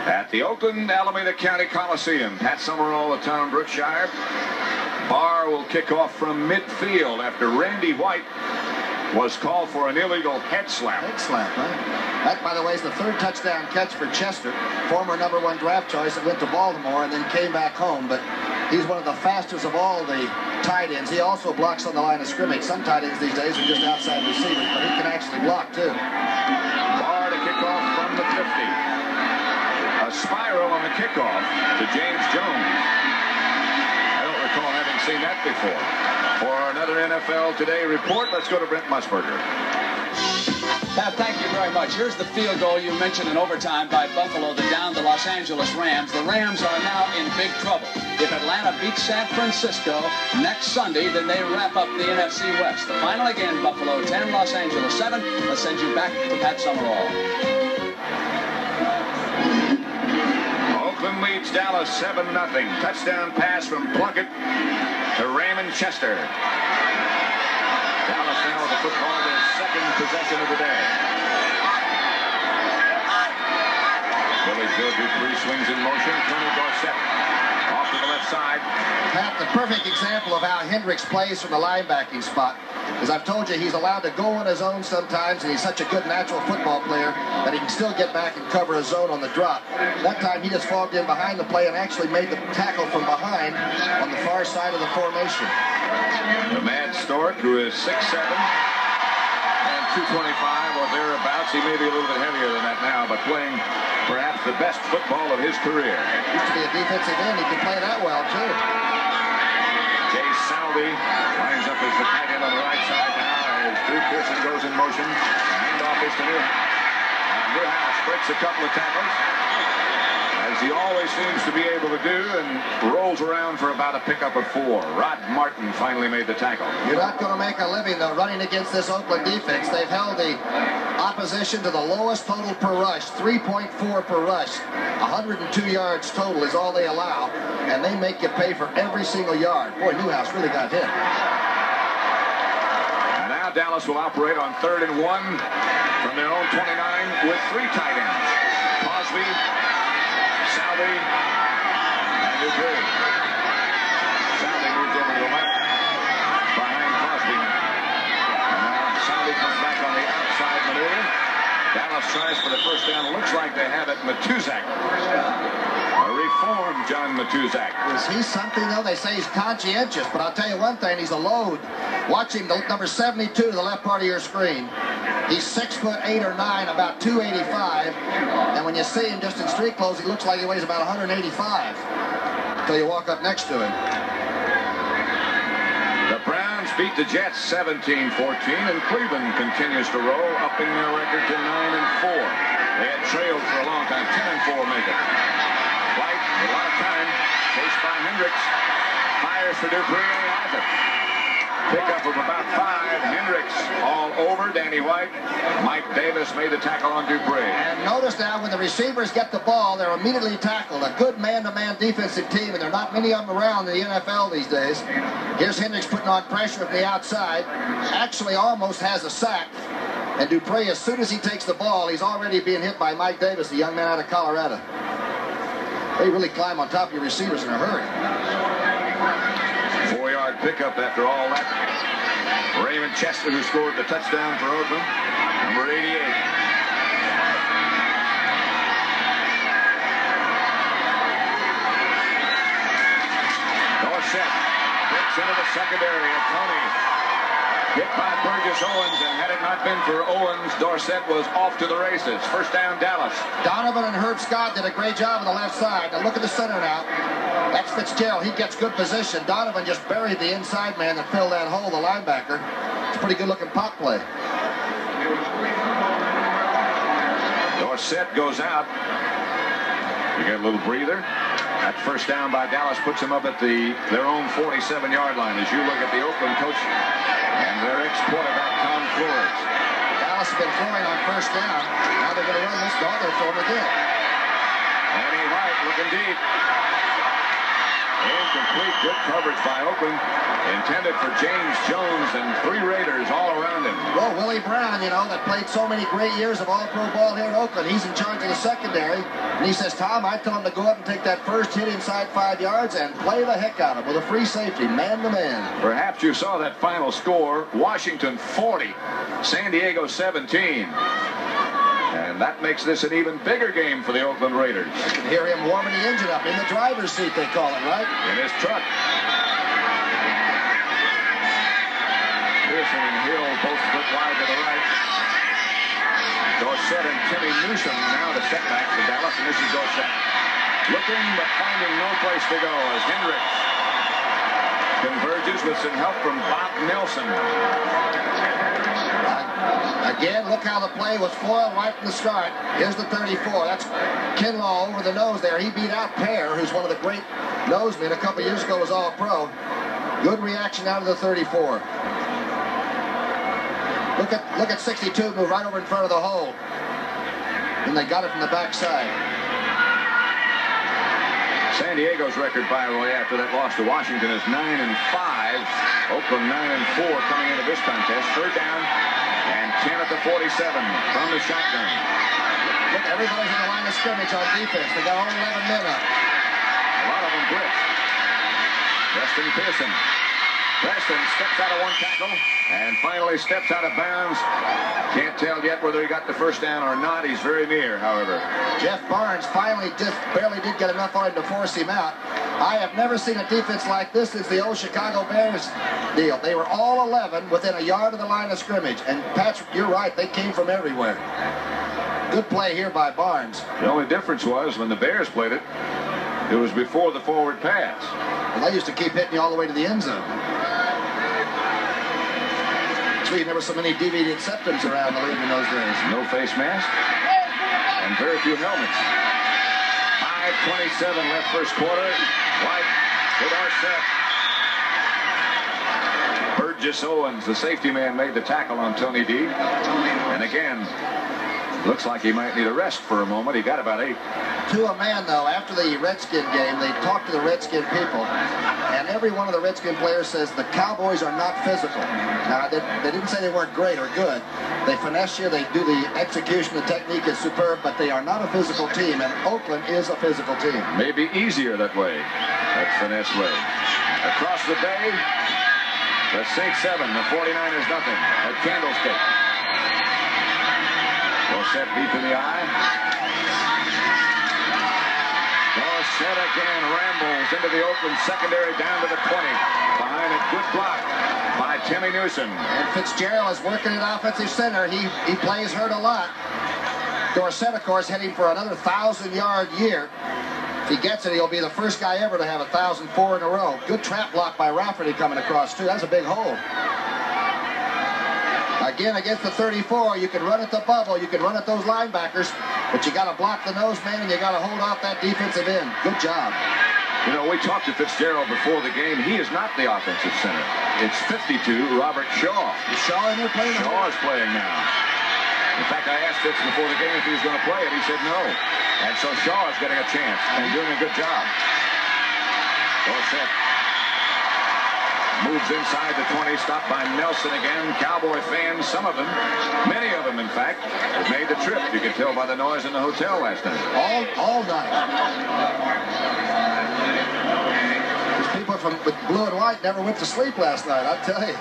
At the Oakland Alameda County Coliseum, Pat Summerall of town Brookshire. Barr will kick off from midfield after Randy White was called for an illegal head slap. Head slap, huh? That, by the way, is the third touchdown catch for Chester, former #1 draft choice that went to Baltimore and then came back home. But he's one of the fastest of all the tight ends. He also blocks on the line of scrimmage. Some tight ends these days are just outside receivers, but he can actually block too. Barr to kick off from the 50. A spiral on the kickoff to James Jones. I don't recall having seen that before. For another NFL Today report, let's go to Brent Musburger. Pat, thank you very much. Here's the field goal you mentioned in overtime by Buffalo to down the Los Angeles Rams. The Rams are now in big trouble. If Atlanta beats San Francisco next Sunday, then they wrap up the NFC West. The final again, Buffalo 10, Los Angeles 7. Let's send you back to Pat Summerall. Oakland leads Dallas 7-0. Touchdown pass from Plunkett to Raymond Chester. Dallas now with the football, their second possession of the day. Billy Joe Dupree swings in motion. Tony Dorsett off to the left side. Pat, the perfect example of how Hendricks plays from the linebacking spot. As I've told you, he's allowed to go on his own sometimes, and he's such a good natural football player that he can still get back and cover his zone on the drop. One time he just fogged in behind the play and actually made the tackle from behind on the far side of the formation. The Mad Stork, who is 6'7", and 225 or thereabouts. He may be a little bit heavier than that now, but playing perhaps the best football of his career. Used to be a defensive end. He can play that well, too. Jay Salvi lines up as the tight end on the right side now as Drew Pearson goes in motion. Handoff is to Newhouse breaks a couple of tackles, as he always seems to be able to do, and rolls around for about a pickup of 4. Rod Martin finally made the tackle. You're not going to make a living, though, running against this Oakland defense. They've held the opposition to the lowest total per rush, 3.4 per rush. 102 yards total is all they allow, and they make you pay for every single yard. Boy, Newhouse really got hit. And now Dallas will operate on 3rd and 1 from their own 29 with 3 tight ends. Cosby, Salvi, and Dupree. Salvi moves over to the left behind Cosby now. And now Salvi comes back on the outside maneuver. Dallas tries for the first down. Looks like they have it. Matuzak. A reformed John Matuzak. Is he something, though? They say he's conscientious, but I'll tell you one thing, he's a load. Watch him, number 72 to the left part of your screen. He's 6'8" or 9", about 285. And when you see him just in street clothes, he looks like he weighs about 185 until you walk up next to him. The Browns beat the Jets 17-14, and Cleveland continues to roll, upping their record to 9-4. They had trailed for a long time. 10-4 make it. White, a lot of time, chased by Hendricks. Fires for Dupree, and he has it. Pickup of about 5. Hendricks all over Danny White. Mike Davis made the tackle on Dupree. And notice now, when the receivers get the ball, they're immediately tackled. A good man-to-man defensive team, and there are not many of them around in the NFL these days. Here's Hendricks putting on pressure from the outside. Actually almost has a sack. And Dupree, as soon as he takes the ball, he's already being hit by Mike Davis, the young man out of Colorado. They really climb on top of your receivers in a hurry. 4-yard pickup after all that. Raymond Chester, who scored the touchdown for Oakland, number 88. Dorsett gets into the secondary of Tony. Hit by Burgess Owens, and had it not been for Owens, Dorsett was off to the races. First down, Dallas. Donovan and Herb Scott did a great job on the left side. Now look at the center now. That's Fitzgerald. He gets good position. Donovan just buried the inside man that filled that hole, the linebacker. It's a pretty good-looking pop play. Dorsett goes out. You get a little breather. That first down by Dallas puts them up at their own 47-yard line. As you look at the Oakland coach and their ex-quarterback, Tom Flores. Dallas has been throwing on first down. Now they're going to run this ball. They're throwing again. Danny White looking deep. Incomplete. Good coverage by Oakland. Intended for James Jones and 3 Raiders all around him. Well, Willie Brown, you know, that played so many great years of all-pro ball here in Oakland. He's in charge of the secondary. And he says, Tom, I tell him to go up and take that first hit inside 5 yards and play the heck out of him with a free safety, man-to-man. Perhaps you saw that final score. Washington 40, San Diego 17. And that makes this an even bigger game for the Oakland Raiders. I can hear him warming the engine up in the driver's seat, they call it, right? In his truck. Pearson and Hill both split wide to the right. Dorsett and Timmy Newsom now the setbacks for Dallas, and this is Dorsett. Looking but finding no place to go as Hendricks converges with some help from Bob Nelson. Again, look how the play was foiled right from the start. Here's the 34. That's Kinlaw over the nose there. He beat out Pear, who's one of the great nosemen. A couple years ago was All-Pro. Good reaction out of the 34. Look at 62 move right over in front of the hole. And they got it from the backside. San Diego's record, by the way, after that loss to Washington is 9-5. Oakland 9-4 coming into this contest. Third down and 10 at the 47 from the shotgun. Look, everybody's in the line of scrimmage on defense. They got only 11 men up. A lot of them blitz. Preston Pearson. Preston steps out of one tackle and finally steps out of bounds. Can't tell yet whether he got the first down or not. He's very near, however. Jeff Barnes finally just barely did get enough on him to force him out. I have never seen a defense like this since the old Chicago Bears deal. They were all 11 within a yard of the line of scrimmage. And Patrick, you're right, they came from everywhere. Good play here by Barnes. The only difference was when the Bears played it, it was before the forward pass. Well, they used to keep hitting you all the way to the end zone. There were never so many deviated septums around the league in those days. No face mask and very few helmets. 5:27 left first quarter. White with Dorsett. Burgess Owens, the safety man, made the tackle on Tony D. And again, looks like he might need a rest for a moment. He got about 8. To a man, though, after the Redskin game, they talked to the Redskin people, and every one of the Redskin players says the Cowboys are not physical. Now, they didn't say they weren't great or good. They finesse you, they do the execution, the technique is superb, but they are not a physical team, and Oakland is a physical team. Maybe easier that way, that finesse way. Across the bay, the Saints 7, the 49ers nothing at Candlestick. Dorsett deep in the eye. Dorsett again rambles into the Oakland secondary down to the 20. Behind a good block by Timmy Newsom. And Fitzgerald is working at offensive center. He plays hurt a lot. Dorsett, of course, heading for another 1,000-yard year. If he gets it, he'll be the first guy ever to have 1,004 in a row. Good trap block by Rafferty coming across, too. That's a big hole. Again, against the 34, you can run at the bubble, you can run at those linebackers, but you got to block the nose man and you got to hold off that defensive end. Good job. You know, we talked to Fitzgerald before the game. He is not the offensive center. It's 52, Robert Shaw. Is Shaw in there playing? Shaw is playing now. In fact, I asked Fitz before the game if he was going to play it. He said no. And so Shaw is getting a chance and doing a good job. Dorsett moves inside the 20, stopped by Nelson again. Cowboy fans, some of them, many of them, in fact, have made the trip. You could tell by the noise in the hotel last night. All night. These people with blue and white never went to sleep last night, I tell you.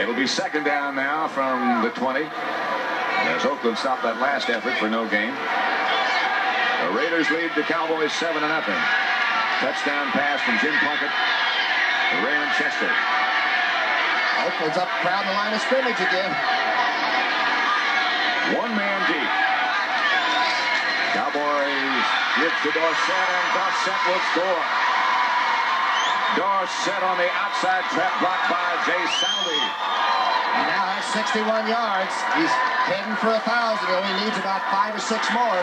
It'll be second down now from the 20. As Oakland stopped that last effort for no gain. The Raiders lead the Cowboys 7-0. Touchdown pass from Jim Plunkett to Raymond Chester. Oakland's up crowd the line of scrimmage again. One man deep. Cowboys give to Dorsett, and Dorsett will score. Dorsett on the outside, trap blocked by Jay Salvi. He now has 61 yards. He's heading for 1,000. He only needs about 5 or 6 more.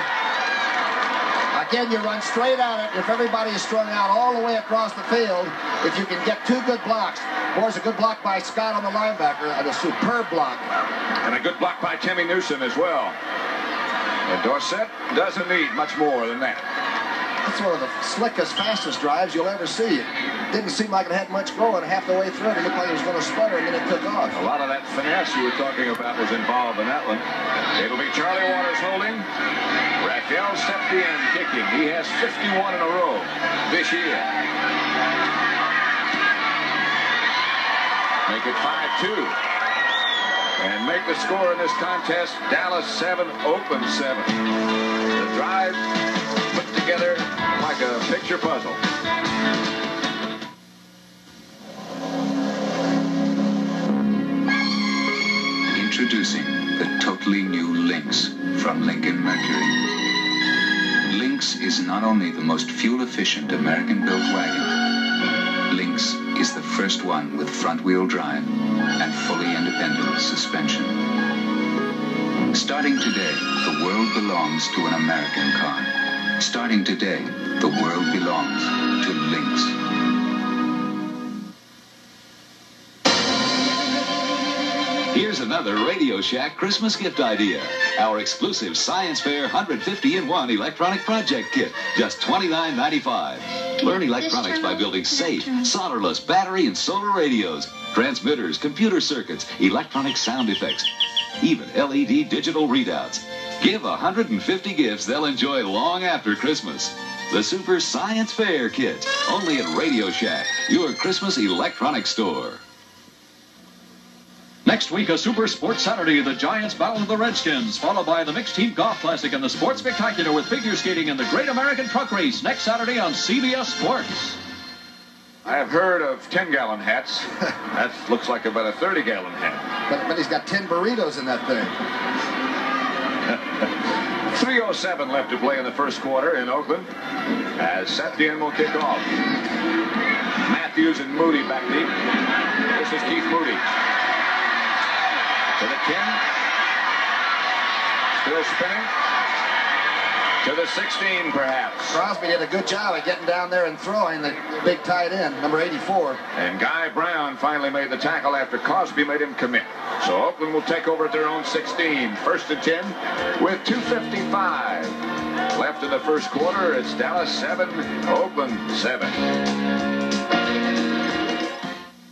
Again, you run straight at it. If everybody is strung out all the way across the field, if you can get 2 good blocks. Boys, a good block by Scott on the linebacker, and a superb block. And a good block by Timmy Newsom as well. And Dorsett doesn't need much more than that. That's one of the slickest, fastest drives you'll ever see. It didn't seem like it had much going. Half the way through it, it looked like it was going to sputter, and then it took off. A lot of that finesse you were talking about was involved in that one. It'll be Charlie Waters holding. Rafael Septien kicking. He has 51 in a row this year. Make it 5-2. And make the score in this contest, Dallas 7, Oakland 7. The drive put together like a picture puzzle. Introducing the totally new Lynx from Lincoln Mercury. Lynx is not only the most fuel-efficient American-built wagon, Lynx is the first one with front-wheel drive and fully independent suspension. Starting today, the world belongs to an American car. Starting today, the world belongs to Lynx. Here's another Radio Shack Christmas gift idea. Our exclusive Science Fair 150-in-1 electronic project kit. Just $29.95. Learn electronics by building safe, solderless battery and solar radios, transmitters, computer circuits, electronic sound effects, even LED digital readouts. Give 150 gifts they'll enjoy long after Christmas. The Super Science Fair Kit. Only at Radio Shack, your Christmas electronics store. Next week, a Super Sports Saturday, the Giants battle the Redskins, followed by the Mixed Team Golf Classic and the Sports Spectacular with figure skating and the Great American Truck Race next Saturday on CBS Sports. I have heard of 10-gallon hats. That looks like about a 30-gallon hat. But he's got 10 burritos in that thing. 3:07 left to play in the first quarter in Oakland as Septien will kick off. Matthews and Moody back deep. This is Keith Moody. To the 10. Still spinning. To the 16, perhaps. Crosby did a good job of getting down there and throwing the big tight end, number 84. And Guy Brown finally made the tackle after Cosby made him commit. So Oakland will take over at their own 16. First and 10 with 2:55 left in the first quarter. It's Dallas 7, Oakland 7.